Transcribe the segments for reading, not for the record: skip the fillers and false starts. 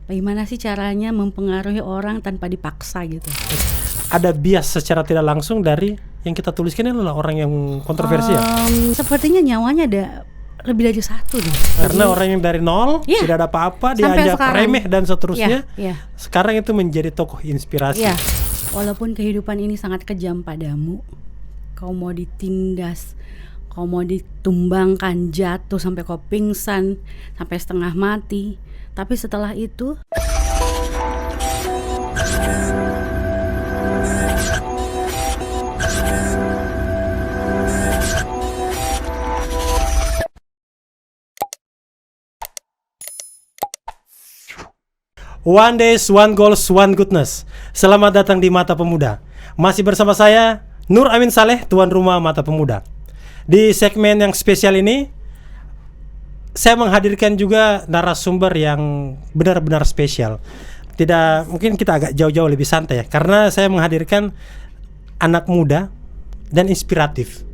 bagaimana sih caranya mempengaruhi orang tanpa dipaksa gitu. Ada bias secara tidak langsung dari yang kita tuliskan ini adalah orang yang kontroversial. Sepertinya nyawanya ada lebih dari satu deh. Karena orang yang dari nol, tidak ada apa-apa, dianggap remeh dan seterusnya. Sekarang itu menjadi tokoh inspirasi. Walaupun kehidupan ini sangat kejam padamu, kau mau ditindas, kau mau ditumbangkan, jatuh sampai kau pingsan, sampai setengah mati. Tapi setelah itu One days, one goals, one goodness. Selamat datang di Mata Pemuda. Masih bersama saya Nur Amin Saleh, tuan rumah Mata Pemuda. Di segmen yang spesial ini saya menghadirkan juga narasumber yang benar-benar spesial. Tidak, mungkin kita agak jauh-jauh lebih santai ya, karena saya menghadirkan anak muda dan inspiratif.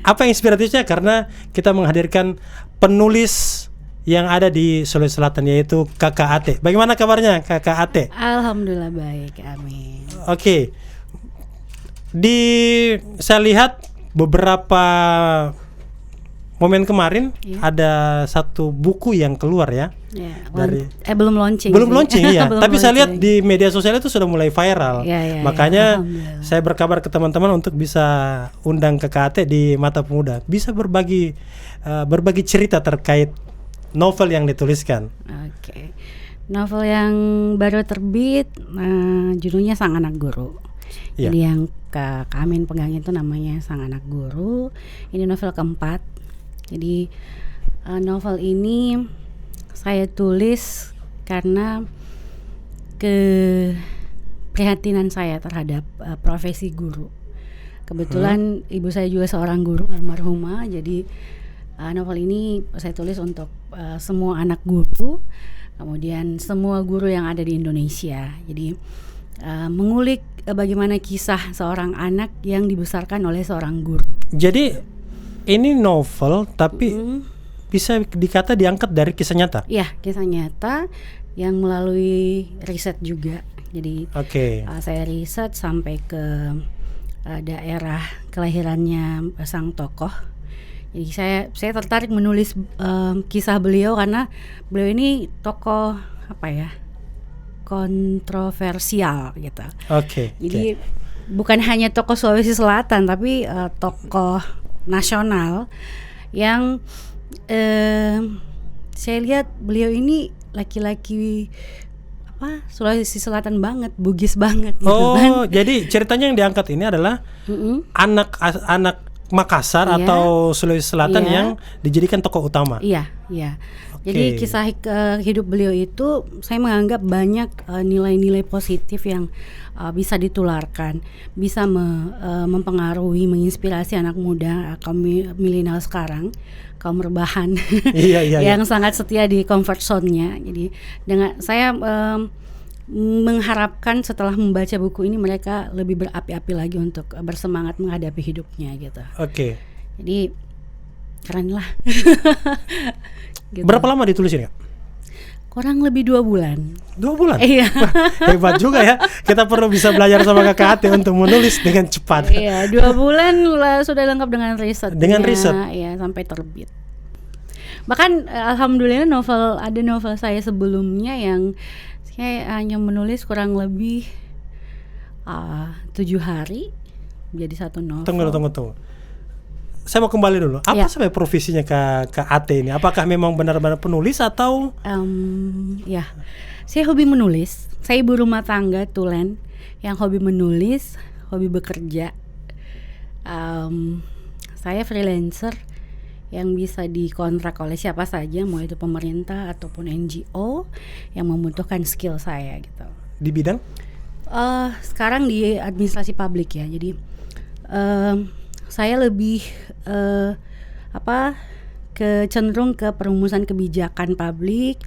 Apa yang inspiratifnya? Karena kita menghadirkan penulis yang ada di Sulawesi Selatan, yaitu Kakak Ate. Bagaimana kabarnya Kakak Ate? Alhamdulillah baik, amin. Oke. Saya lihat beberapa momen kemarin ada satu buku yang keluar ya. Belum launching. Belum launching ya. Belum Tapi launching. saya lihat di media sosial itu sudah mulai viral. Makanya saya berkabar ke teman-teman untuk bisa undang Kakak Ate di Mata Pemuda. Bisa berbagi cerita terkait novel yang dituliskan. Oke. Novel yang baru terbit judulnya Sang Anak Guru. Jadi yang Kak Amin pegang itu namanya Sang Anak Guru. Ini novel keempat. Jadi novel ini saya tulis karena keprihatinan saya terhadap profesi guru. Kebetulan ibu saya juga seorang guru almarhumah. Jadi novel ini saya tulis untuk semua anak guru, kemudian semua guru yang ada di Indonesia. Jadi mengulik bagaimana kisah seorang anak yang dibesarkan oleh seorang guru. Jadi ini novel tapi bisa dikata diangkat dari kisah nyata. Iya, kisah nyata yang melalui riset juga. Jadi saya riset sampai ke daerah kelahirannya sang tokoh. Jadi saya tertarik menulis kisah beliau karena beliau ini tokoh kontroversial gitu. Jadi bukan hanya tokoh Sulawesi Selatan tapi tokoh nasional yang saya lihat beliau ini laki-laki Sulawesi Selatan banget, Bugis banget gitu kan. Jadi ceritanya yang diangkat ini adalah anak Makassar atau Sulawesi Selatan yang dijadikan tokoh utama. Jadi kisah hidup beliau itu saya menganggap banyak nilai-nilai positif yang bisa ditularkan, bisa mempengaruhi, menginspirasi anak muda, kaum milenial sekarang, kaum rebahan yang sangat setia di comfort zone-nya. Jadi dengan saya mengharapkan setelah membaca buku ini mereka lebih berapi-api lagi untuk bersemangat menghadapi hidupnya gitu. Jadi keren lah. Gitu. Berapa lama ditulisnya? Kurang lebih 2 bulan. 2 bulan? Iya. Wah, hebat juga ya. Kita perlu bisa belajar sama Kakak Ate untuk menulis dengan cepat. Iya, 2 bulan sudah lengkap dengan riset. Dengan riset? Iya, sampai terbit. Bahkan alhamdulillah ada novel saya sebelumnya yang saya hanya menulis kurang lebih 7 hari jadi satu novel. Tunggu. Saya mau kembali dulu. Apa sebenarnya profesinya Kak Ate ini? Apakah memang benar-benar penulis atau? Saya hobi menulis. Saya ibu rumah tangga tulen yang hobi menulis, hobi bekerja. Saya freelancer yang bisa dikontrak oleh siapa saja, mau itu pemerintah ataupun NGO yang membutuhkan skill saya gitu. Di bidang? Sekarang di administrasi publik ya. Jadi saya lebih cenderung ke perumusan kebijakan publik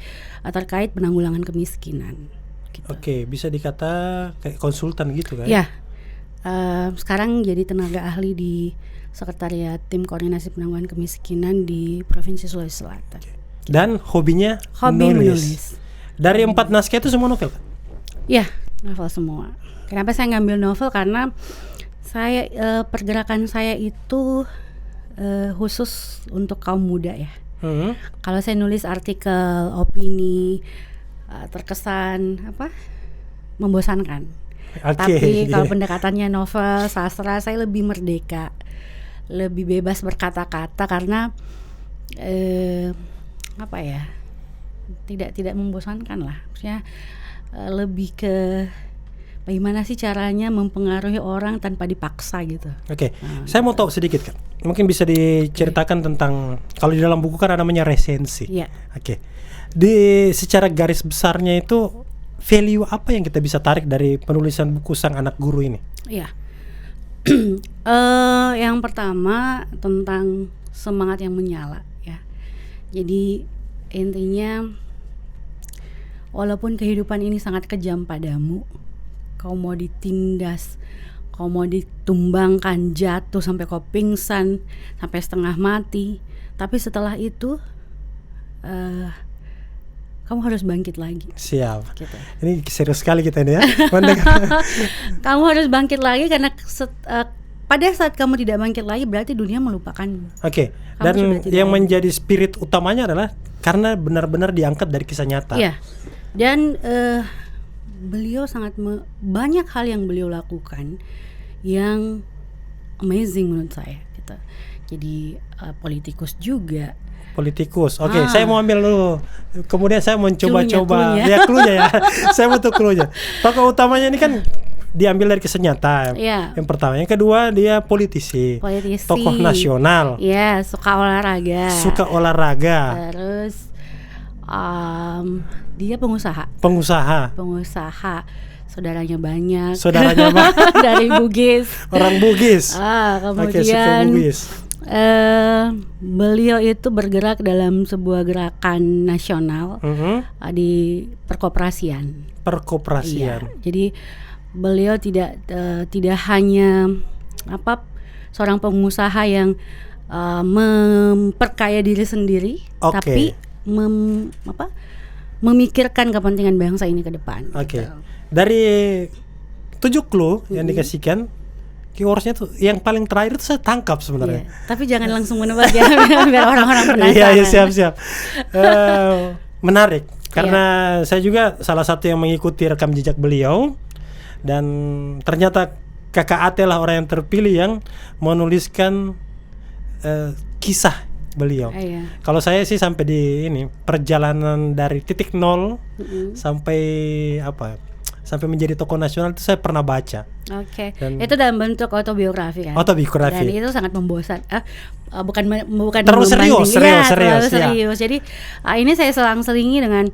terkait penanggulangan kemiskinan. Gitu. Bisa dikata kayak konsultan gitu kan? Ya, sekarang jadi tenaga ahli di Sekretariat Tim Koordinasi Penanggulangan Kemiskinan di Provinsi Sulawesi Selatan. Dan hobinya menulis. Dari 4 naskah itu semua novel? Ya, novel semua. Kenapa saya ngambil novel? Karena saya pergerakan saya itu khusus untuk kaum muda ya. Kalau saya nulis artikel, opini, terkesan membosankan. Tapi kalau pendekatannya novel, sastra, saya lebih merdeka, lebih bebas berkata-kata karena tidak membosankan lah. Maksudnya lebih ke bagaimana sih caranya mempengaruhi orang tanpa dipaksa gitu. Saya mau tahu sedikit kan. Mungkin bisa diceritakan tentang, kalau di dalam buku kan ada namanya resensi. Di secara garis besarnya itu value apa yang kita bisa tarik dari penulisan buku Sang Anak Guru ini? Yang pertama tentang semangat yang menyala ya. Jadi intinya, walaupun kehidupan ini sangat kejam padamu, kau mau ditindas, kau mau ditumbangkan, jatuh sampai kau pingsan, sampai setengah mati, tapi setelah itu kamu harus bangkit lagi. Siap. Gitu. Ini serius sekali kita ini ya. Kamu harus bangkit lagi karena pada saat kamu tidak bangkit lagi berarti dunia melupakanmu. Dan yang menjadi spirit utamanya adalah karena benar-benar diangkat dari kisah nyata. Iya. Dan beliau sangat banyak hal yang beliau lakukan yang amazing menurut saya gitu. Jadi politikus juga. Saya mau ambil dulu. Kemudian saya mencoba-coba cluenya ya. Saya butuh cluenya. Tokoh utamanya ini kan diambil dari kisah nyata. Yang pertama, yang kedua dia politisi. Tokoh nasional. Suka olahraga. Terus dia pengusaha. Saudaranya banyak. Dari Bugis. Orang Bugis. Kemudian beliau itu bergerak dalam sebuah gerakan nasional di perkoperasian. Jadi beliau tidak hanya seorang pengusaha yang memperkaya diri sendiri, tapi memikirkan kepentingan bangsa ini ke depan. Dari 7 clue yang dikasihkan, keywordsnya tuh yang paling terakhir itu saya tangkap sebenarnya. Tapi jangan langsung menebak ya, biar orang-orang penasaran. Siap. Menarik karena saya juga salah satu yang mengikuti rekam jejak beliau, dan ternyata Kakak Ate lah orang yang terpilih yang menuliskan kisah beliau. Kalau saya sih sampai di ini perjalanan dari titik nol sampai menjadi tokoh nasional itu saya pernah baca. Itu dalam bentuk autobiografi kan. Dan itu sangat membosankan. Bukan terlalu serius. Jadi ini saya selang-selingi dengan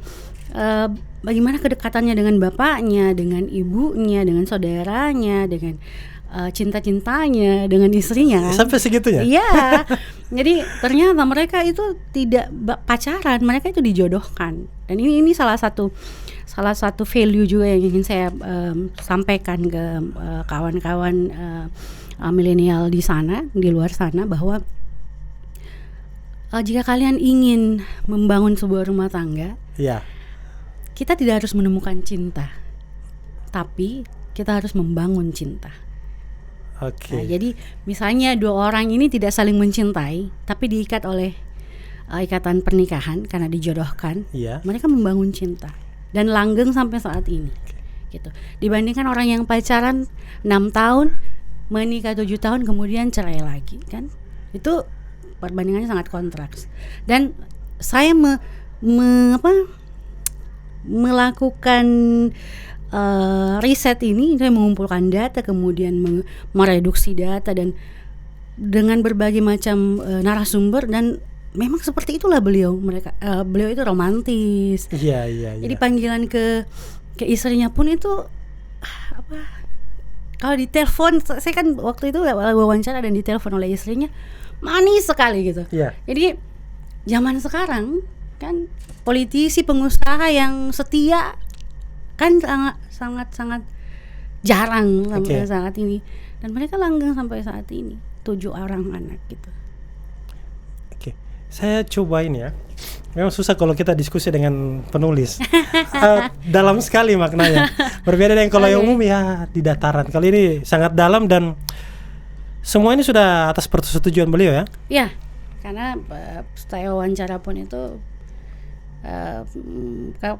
bagaimana kedekatannya dengan bapaknya, dengan ibunya, dengan saudaranya, dengan cinta-cintanya dengan istrinya. Sampai segitunya? Iya. Jadi ternyata mereka itu tidak pacaran, mereka itu dijodohkan. Dan ini salah satu value juga yang ingin saya sampaikan ke kawan-kawan milenial di sana, di luar sana, bahwa jika kalian ingin membangun sebuah rumah tangga, kita tidak harus menemukan cinta, tapi kita harus membangun cinta. Nah, jadi misalnya 2 orang ini tidak saling mencintai, tapi diikat oleh ikatan pernikahan karena dijodohkan, mereka membangun cinta dan langgeng sampai saat ini. Gitu. Dibandingkan orang yang pacaran 6 tahun, menikah 7 tahun, kemudian cerai lagi, kan? Itu perbandingannya sangat kontras. Dan saya melakukan riset ini, saya mengumpulkan data, kemudian mereduksi data dan dengan berbagai macam narasumber, dan memang seperti itulah beliau. Beliau itu romantis. Jadi panggilan ke istrinya pun itu kalau ditelepon, saya kan waktu itu wawancara dan ditelepon oleh istrinya, manis sekali gitu. Jadi zaman sekarang kan politisi pengusaha yang setia kan sangat jarang sampai saat ini, dan mereka langgeng sampai saat ini, 7 orang anak gitu. Saya coba ini ya. Memang susah kalau kita diskusi dengan penulis. Dalam sekali maknanya. Berbeda dengan kalau yang umum ya di dataran. Kali ini sangat dalam dan semua ini sudah atas persetujuan beliau ya? Ya, karena saya wawancara pun itu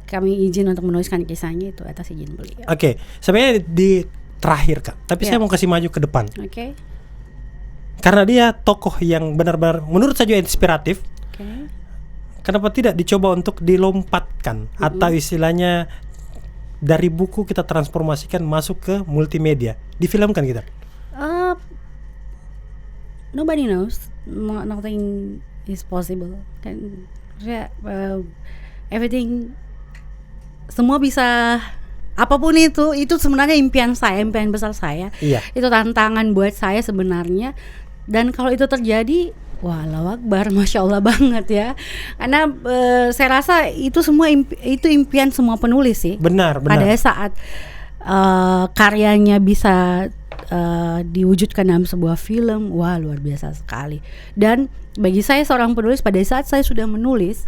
kami izin untuk menuliskan kisahnya itu atas izin beliau. Oke, sebenarnya di terakhir Kak, tapi saya mau kasih maju ke depan. Oke. Karena dia tokoh yang benar-benar menurut saya juga inspiratif. Oke. Kenapa tidak dicoba untuk dilompatkan atau istilahnya dari buku kita transformasikan masuk ke multimedia, difilmkan kita? Nobody knows, nothing is possible. Kan, everything, semua bisa, apapun itu sebenarnya impian besar saya. Iya. Itu tantangan buat saya sebenarnya. Dan kalau itu terjadi, wah, Allahu Akbar, Masya Allah banget ya. Karena saya rasa itu semua itu impian semua penulis sih. Benar. Pada saat karyanya bisa diwujudkan dalam sebuah film, wah luar biasa sekali. Dan bagi saya seorang penulis, pada saat saya sudah menulis,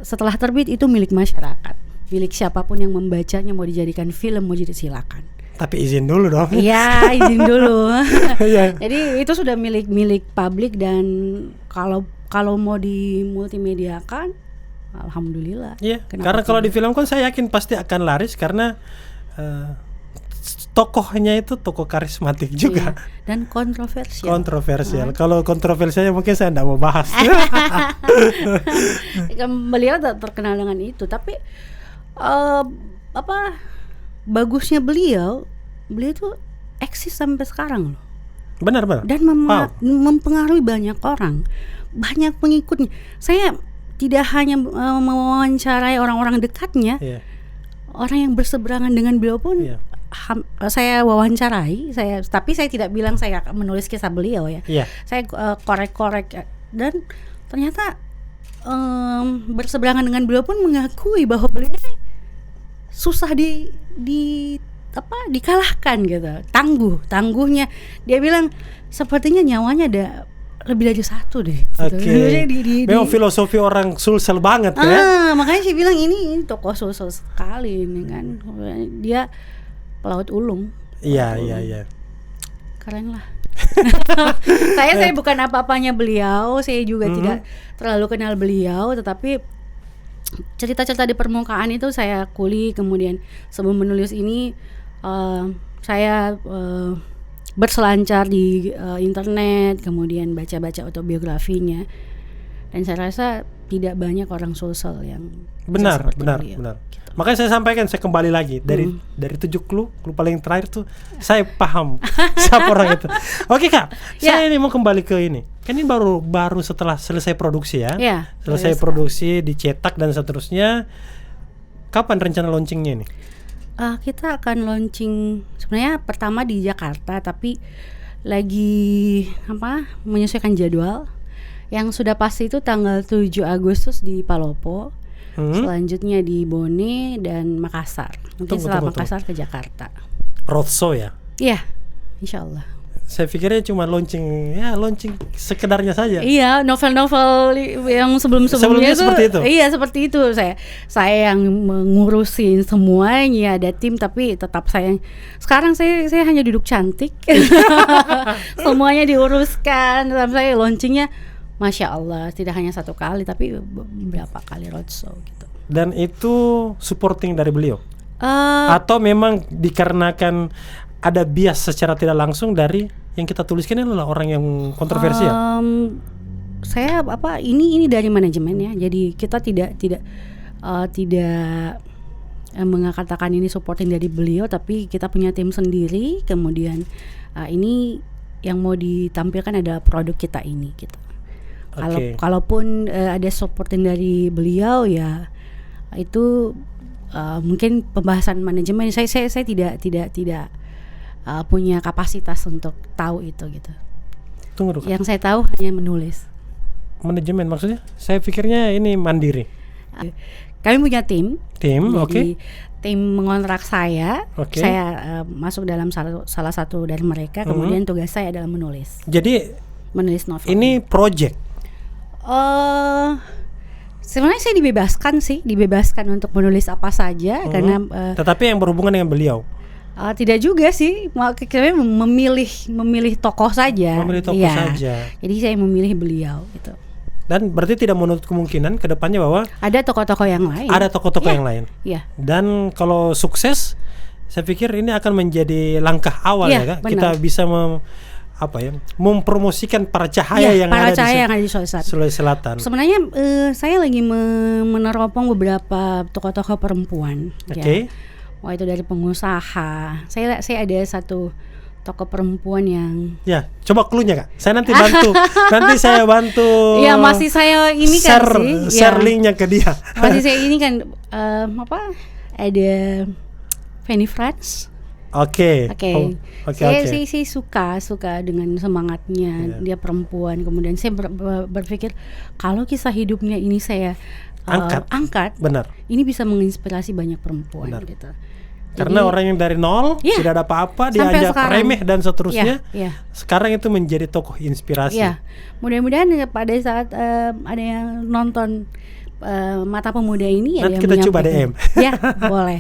setelah terbit itu milik masyarakat, milik siapapun yang membacanya, mau dijadikan film, mau jadi silakan. Tapi izin dulu dong. Iya, izin dulu. Iya. Jadi itu sudah milik publik, dan kalau mau dimultimediakan, alhamdulillah. Iya. Karena kalau di film kan saya yakin pasti akan laris karena tokohnya itu tokoh karismatik juga. Iya. Dan kontroversial. Kalau kontroversialnya mungkin saya tidak mau bahas. Beliau terkenal dengan itu, tapi bagusnya beliau tuh eksis sampai sekarang loh. Benar. Dan mempengaruhi banyak orang, banyak pengikutnya. Saya tidak hanya mewawancarai orang-orang dekatnya, orang yang berseberangan dengan beliau pun saya wawancarai. Tapi saya tidak bilang saya menulis kisah beliau ya. Saya korek-korek, dan ternyata berseberangan dengan beliau pun mengakui bahwa beliau susah dikalahkan gitu. Tangguhnya. Dia bilang sepertinya nyawanya ada lebih dari satu deh. Oke. Memang filosofi orang Sulsel banget ya. Makanya saya bilang ini tokoh Sulsel sekali ini kan. Dia pelaut ulung. Iya. Keren lah. Saya bukan apa-apanya beliau. Saya juga tidak terlalu kenal beliau, tetapi cerita-cerita di permukaan itu saya kuli. Kemudian sebelum menulis ini saya berselancar di internet, kemudian baca-baca autobiografinya, dan saya rasa tidak banyak orang Sulsel yang benar. Makanya saya sampaikan, saya kembali lagi dari 7 clue paling terakhir tuh saya paham siapa orang itu. Oke Kak, saya ini mau kembali ke ini. Kan ini baru setelah selesai produksi ya. Selesai produksi, dicetak dan seterusnya. Kapan rencana launchingnya ini? Kita akan launching sebenarnya pertama di Jakarta, tapi lagi menyesuaikan jadwal. Yang sudah pasti itu tanggal 7 Agustus di Palopo. Selanjutnya di Bone dan Makassar. Mungkin setelah Makassar ke Jakarta. Roadshow ya? Iya, insya Allah. Saya pikirnya cuma launching sekedarnya saja. Iya, novel-novel yang sebelumnya seperti itu. Iya, seperti itu. Saya yang mengurusin semuanya, ada tim, tapi tetap sekarang saya hanya duduk cantik. Semuanya diuruskan. Saya launchingnya Masya Allah, tidak hanya satu kali, tapi beberapa kali roadshow gitu. Dan itu supporting dari beliau? Atau memang dikarenakan ada bias secara tidak langsung dari yang kita tuliskan adalah orang yang kontroversial? Saya ini dari manajemen ya. Jadi kita tidak mengatakan ini supporting dari beliau, tapi kita punya tim sendiri. Kemudian ini yang mau ditampilkan adalah produk kita ini gitu. Kalaupun ada supporting dari beliau ya itu mungkin pembahasan manajemen. Saya tidak punya kapasitas untuk tahu itu gitu. Tunggu dulu. Yang saya tahu hanya menulis. Manajemen maksudnya? Saya pikirnya ini mandiri. Kami punya tim. Oke. Tim mengontrak saya. Saya masuk dalam salah satu dari mereka. Kemudian tugas saya adalah menulis. Jadi menulis novel. Ini project. Sebenarnya saya dibebaskan untuk menulis apa saja karena Tetapi yang berhubungan dengan beliau. tidak juga sih, kayaknya memilih tokoh saja. Memilih tokoh Iya. saja. Jadi saya memilih beliau gitu. Dan berarti tidak menutup kemungkinan ke depannya bahwa Ada tokoh-tokoh yang lain. ada tokoh-tokoh Iya. yang lain. Iya. Dan kalau sukses, saya pikir ini akan menjadi langkah awal Iya, ya Kak. benar. Kita bisa mempromosikan para cahaya Iya, yang para ada cahaya yang di ada di Sulawesi Selatan. Sulawesi Selatan. Sebenarnya saya lagi meneropong beberapa tokoh-tokoh perempuan. Oke. Ya. Wah, itu dari pengusaha. Saya ada satu tokoh perempuan yang Ya, coba clue-nya Kak. Saya nanti bantu. Nanti saya bantu. ya masih saya ini kan sih. Share linknya ke dia. Masih saya ini kan ada Fanny Franz. Oke. Oke. Oh, oke. Saya suka dengan semangatnya. Dia perempuan. Kemudian saya berpikir kalau kisah hidupnya ini saya angkat, Benar. ini bisa menginspirasi banyak perempuan. Benar. Gitu. Karena orang yang dari nol Iya. tidak ada apa-apa, Sampai diajak sekarang. remeh dan seterusnya. Iya. Sekarang itu menjadi tokoh inspirasi. Ya, mudah-mudahan pada saat ada yang nonton Mata Pemuda ini Nanti ada yang kita coba menyampaikan. DM. Ya, boleh.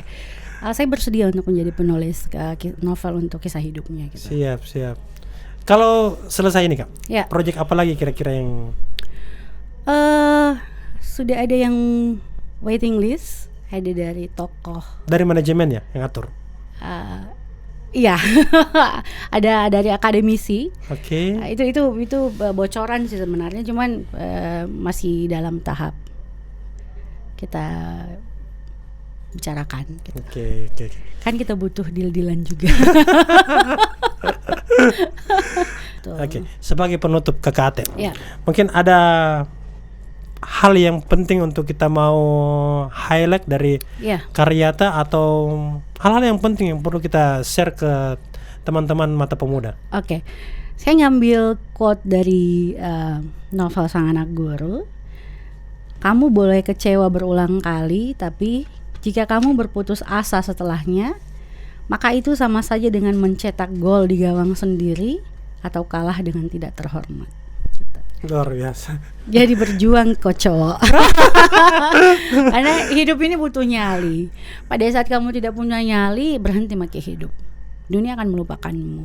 Saya bersedia untuk menjadi penulis novel untuk kisah hidupnya gitu. Siap. Kalau selesai ini Kak, Ya. proyek apa lagi kira-kira yang Sudah ada yang waiting list, ada dari tokoh. dari manajemen ya yang atur? Iya, ada dari akademisi. Oke. Itu bocoran sih sebenarnya, cuman masih dalam tahap kita bicarakan. Gitu. Oke. Kan kita butuh deal-dealan juga. Tuh. Oke. Sebagai penutup Kakak Aten, Ya. mungkin ada hal yang penting untuk kita mau highlight dari Ya. Karyata atau hal-hal yang penting yang perlu kita share ke teman-teman Mata Pemuda. Oke. Saya ngambil quote dari novel Sang Anak Guru. Kamu boleh kecewa berulang kali, tapi jika kamu berputus asa setelahnya, maka itu sama saja dengan mencetak gol di gawang sendiri atau kalah dengan tidak terhormat. Gitu. Luar biasa. Jadi berjuang kok cowok. Karena hidup ini butuh nyali. Pada saat kamu tidak punya nyali, berhenti pakai hidup. Dunia akan melupakanmu.